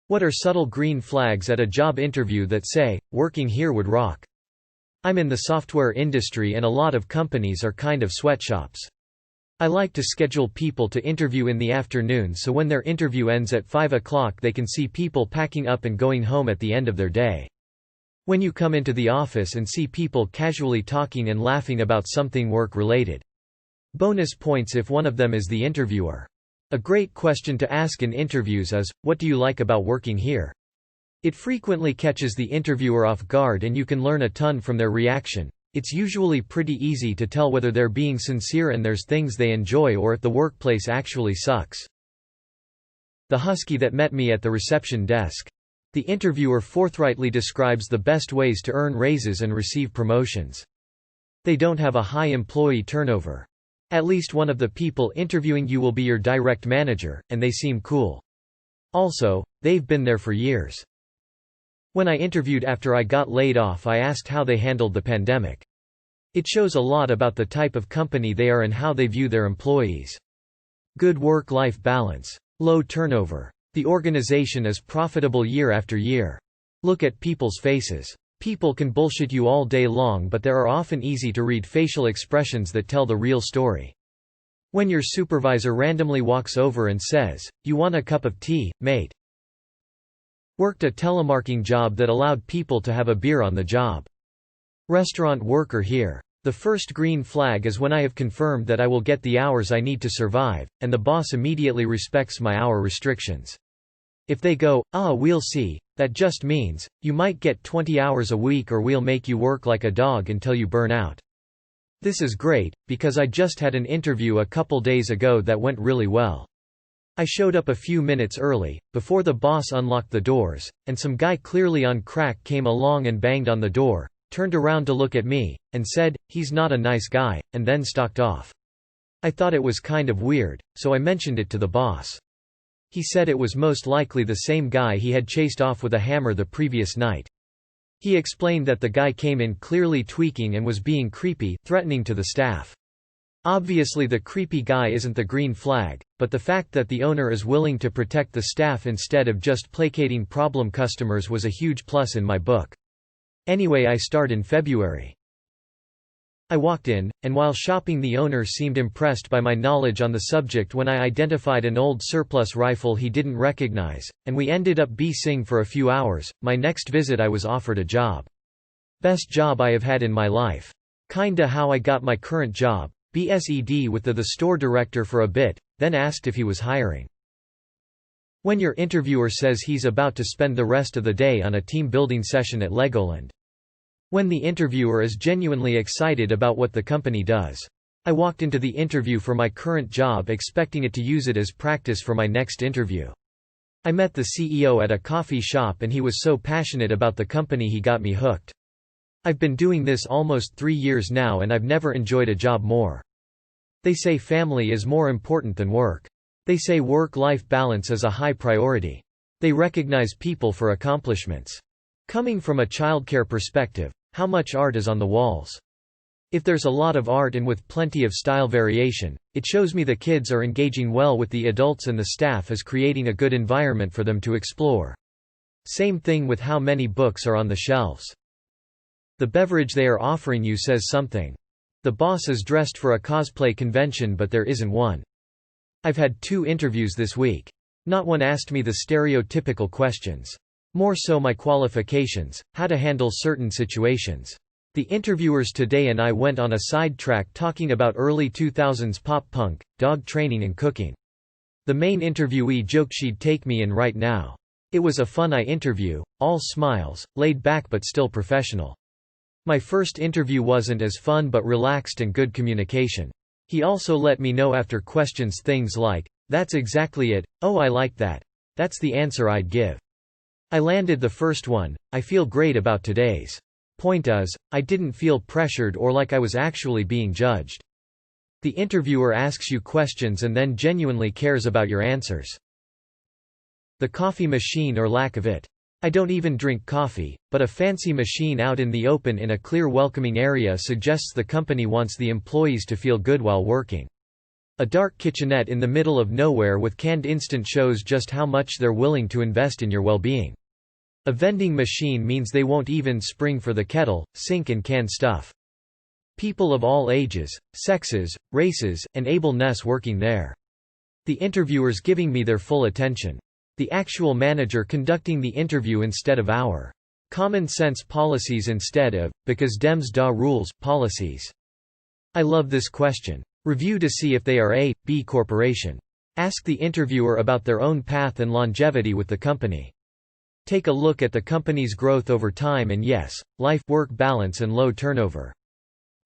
What are subtle green flags at a job interview that say, "Working here would rock"? I'm in the software industry and a lot of companies are kind of sweatshops. I like to schedule people to interview in the afternoon so when their interview ends at 5 o'clock they can see people packing up and going home at the end of their day. When you come into the office and see people casually talking and laughing about something work-related. Bonus points if one of them is the interviewer. A great question to ask in interviews is, "What do you like about working here?" It frequently catches the interviewer off guard and you can learn a ton from their reaction. It's usually pretty easy to tell whether they're being sincere and there's things they enjoy or if the workplace actually sucks. The husky that met me at the reception desk. The interviewer forthrightly describes the best ways to earn raises and receive promotions. They don't have a high employee turnover. At least one of the people interviewing you will be your direct manager, and they seem cool. Also, they've been there for years. When I interviewed after I got laid off, I asked how they handled the pandemic. It shows a lot about the type of company they are and how they view their employees. Good work-life balance. Low turnover. The organization is profitable year after year. Look at people's faces. People can bullshit you all day long, but there are often easy-to-read facial expressions that tell the real story. When your supervisor randomly walks over and says, "You want a cup of tea, mate?" Worked a telemarketing job that allowed people to have a beer on the job. Restaurant worker here. The first green flag is when I have confirmed that I will get the hours I need to survive, and the boss immediately respects my hour restrictions. If they go, "We'll see," that just means, you might get 20 hours a week or we'll make you work like a dog until you burn out. This is great, because I just had an interview a couple days ago that went really well. I showed up a few minutes early, before the boss unlocked the doors, and some guy clearly on crack came along and banged on the door, turned around to look at me, and said, "He's not a nice guy," and then stalked off. I thought it was kind of weird, so I mentioned it to the boss. He said it was most likely the same guy he had chased off with a hammer the previous night. He explained that the guy came in clearly tweaking and was being creepy, threatening to the staff. Obviously the creepy guy isn't the green flag, but the fact that the owner is willing to protect the staff instead of just placating problem customers was a huge plus in my book. Anyway, I start in February. I walked in, and while shopping the owner seemed impressed by my knowledge on the subject when I identified an old surplus rifle he didn't recognize, and we ended up BSing for a few hours. My next visit I was offered a job. Best job I have had in my life. Kinda how I got my current job, BSED with the store director for a bit, then asked if he was hiring. When your interviewer says he's about to spend the rest of the day on a team building session at Legoland. When the interviewer is genuinely excited about what the company does. I walked into the interview for my current job expecting it to use it as practice for my next interview. I met the CEO at a coffee shop and he was so passionate about the company he got me hooked. I've been doing this almost 3 years now and I've never enjoyed a job more. They say family is more important than work. They say work-life balance is a high priority. They recognize people for accomplishments. Coming from a childcare perspective, how much art is on the walls? If there's a lot of art and with plenty of style variation, it shows me the kids are engaging well with the adults and the staff is creating a good environment for them to explore. Same thing with how many books are on the shelves. The beverage they are offering you says something. The boss is dressed for a cosplay convention but there isn't one. I've had 2 interviews this week. Not one asked me the stereotypical questions. More so my qualifications, how to handle certain situations. The interviewers today and I went on a sidetrack talking about early 2000s pop punk, dog training and cooking. The main interviewee joked she'd take me in right now. It was a fun interview, all smiles, laid back but still professional. My first interview wasn't as fun but relaxed and good communication. He also let me know after questions things like, "That's exactly it, oh I like that. That's the answer I'd give." I landed the first one. I feel great about today's. Point is, I didn't feel pressured or like I was actually being judged. The interviewer asks you questions and then genuinely cares about your answers. The coffee machine or lack of it. I don't even drink coffee, but a fancy machine out in the open in a clear welcoming area suggests the company wants the employees to feel good while working. A dark kitchenette in the middle of nowhere with canned instant shows just how much they're willing to invest in your well-being. A vending machine means they won't even spring for the kettle, sink and canned stuff. People of all ages, sexes, races, and ableness working there. The interviewers giving me their full attention. The actual manager conducting the interview instead of our common sense policies instead of, because Dems da rules, policies. I love this question. Review to see if they are a B corporation. Ask the interviewer about their own path and longevity with the company. Take a look at the company's growth over time and yes, life-work balance and low turnover.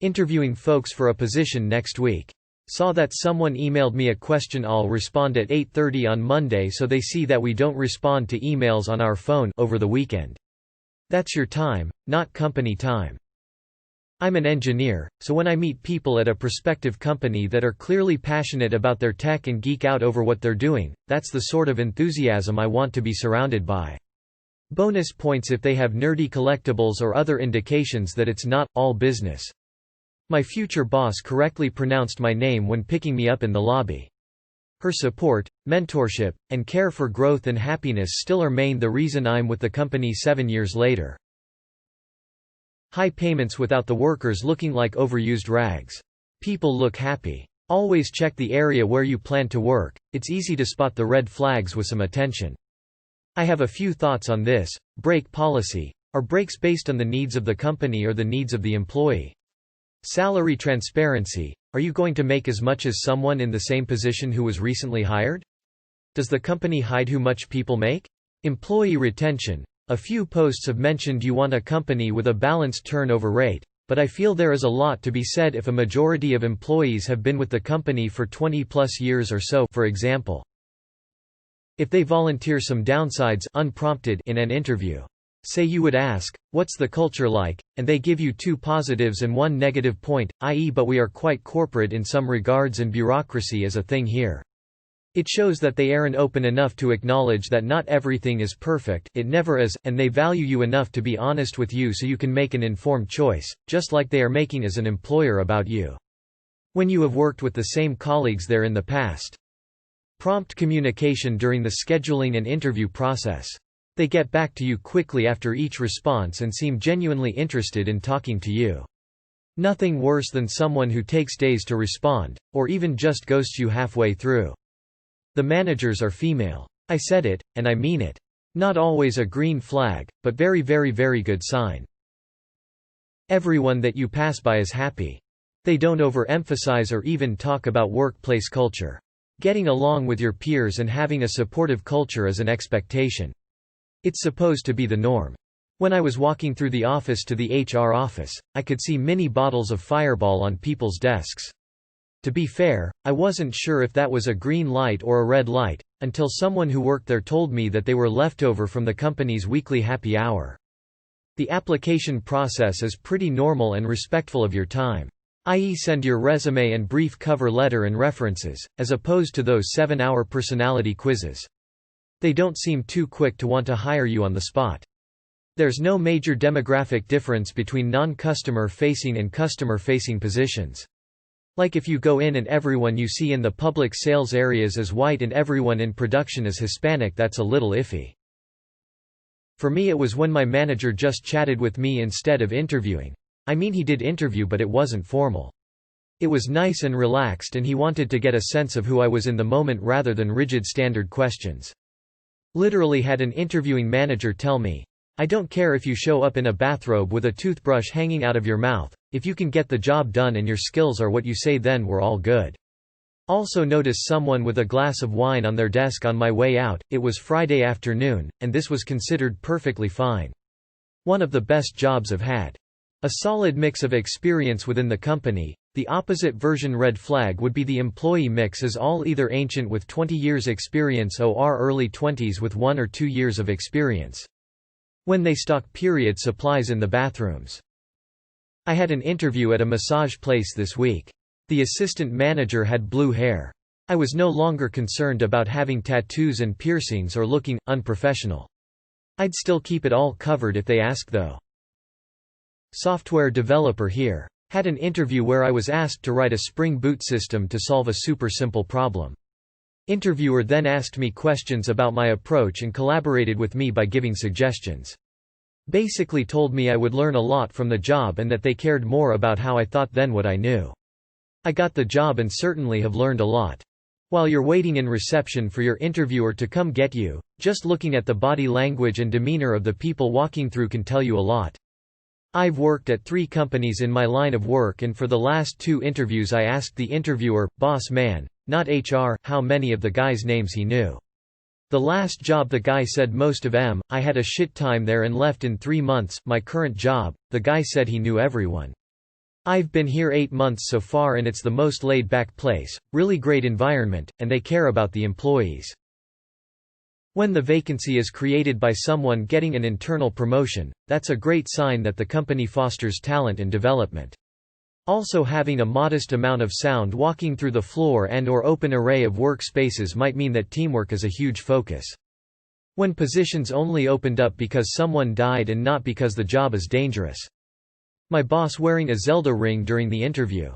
Interviewing folks for a position next week. Saw that someone emailed me a question. I'll respond at 8:30 on Monday so they see that we don't respond to emails on our phone over the weekend. That's your time, not company time. I'm an engineer, so when I meet people at a prospective company that are clearly passionate about their tech and geek out over what they're doing, that's the sort of enthusiasm I want to be surrounded by. Bonus points if they have nerdy collectibles or other indications that it's not all business. My future boss correctly pronounced my name when picking me up in the lobby. Her support, mentorship, and care for growth and happiness still remain the reason I'm with the company 7 years later. High payments without the workers looking like overused rags. People look happy. Always check the area where you plan to work. It's easy to spot the red flags with some attention. I have a few thoughts on this. Break policy. Are breaks based on the needs of the company or the needs of the employee? Salary transparency. Are you going to make as much as someone in the same position who was recently hired? Does the company hide who much people make? Employee retention. A few posts have mentioned you want a company with a balanced turnover rate, but I feel there is a lot to be said if a majority of employees have been with the company for 20+ years or so, for example. If they volunteer some downsides unprompted in an interview. Say you would ask, what's the culture like, and they give you 2 positives and 1 negative point, i.e. but we are quite corporate in some regards and bureaucracy is a thing here. It shows that they aren't open enough to acknowledge that not everything is perfect, it never is, and they value you enough to be honest with you so you can make an informed choice, just like they are making as an employer about you. When you have worked with the same colleagues there in the past. Prompt communication during the scheduling and interview process. They get back to you quickly after each response and seem genuinely interested in talking to you. Nothing worse than someone who takes days to respond, or even just ghosts you halfway through. The managers are female. I said it, and I mean it. Not always a green flag, but very good sign. Everyone that you pass by is happy. They don't overemphasize or even talk about workplace culture. Getting along with your peers and having a supportive culture is an expectation. It's supposed to be the norm. When I was walking through the office to the HR office, I could see mini bottles of Fireball on people's desks. To be fair, I wasn't sure if that was a green light or a red light, until someone who worked there told me that they were leftover from the company's weekly happy hour. The application process is pretty normal and respectful of your time. I.e. send your resume and brief cover letter and references, as opposed to those 7-hour personality quizzes. They don't seem too quick to want to hire you on the spot. There's no major demographic difference between non-customer facing and customer facing positions. Like if you go in and everyone you see in the public sales areas is white and everyone in production is Hispanic, that's a little iffy. For me it was when my manager just chatted with me instead of interviewing. I mean he did interview but it wasn't formal. It was nice and relaxed and he wanted to get a sense of who I was in the moment rather than rigid standard questions. Literally had an interviewing manager tell me, I don't care if you show up in a bathrobe with a toothbrush hanging out of your mouth, if you can get the job done and your skills are what you say then we're all good. Also noticed someone with a glass of wine on their desk on my way out. It was Friday afternoon, and this was considered perfectly fine. One of the best jobs I've had. A solid mix of experience within the company. The opposite version red flag would be the employee mix is all either ancient with 20 years experience or early 20s with 1 or 2 years of experience. When they stock period supplies in the bathrooms. I had an interview at a massage place this week. The assistant manager had blue hair. I was no longer concerned about having tattoos and piercings or looking unprofessional. I'd still keep it all covered if they ask though. Software developer here. Had an interview where I was asked to write a Spring Boot system to solve a super simple problem. Interviewer then asked me questions about my approach and collaborated with me by giving suggestions. Basically told me I would learn a lot from the job and that they cared more about how I thought than what I knew. I got the job and certainly have learned a lot. While you're waiting in reception for your interviewer to come get you, just looking at the body language and demeanor of the people walking through can tell you a lot. I've worked at 3 companies in my line of work, and for the last 2 interviews I asked the interviewer, boss man, not HR, how many of the guys' names he knew. The last job the guy said most of I had a shit time there and left in 3 months. My current job, the guy said he knew everyone. I've been here 8 months so far and it's the most laid-back place, really great environment, and they care about the employees. When the vacancy is created by someone getting an internal promotion, that's a great sign that the company fosters talent and development. Also, having a modest amount of sound walking through the floor and/or open array of workspaces might mean that teamwork is a huge focus. When positions only opened up because someone died and not because the job is dangerous. My boss wearing a Zelda ring during the interview.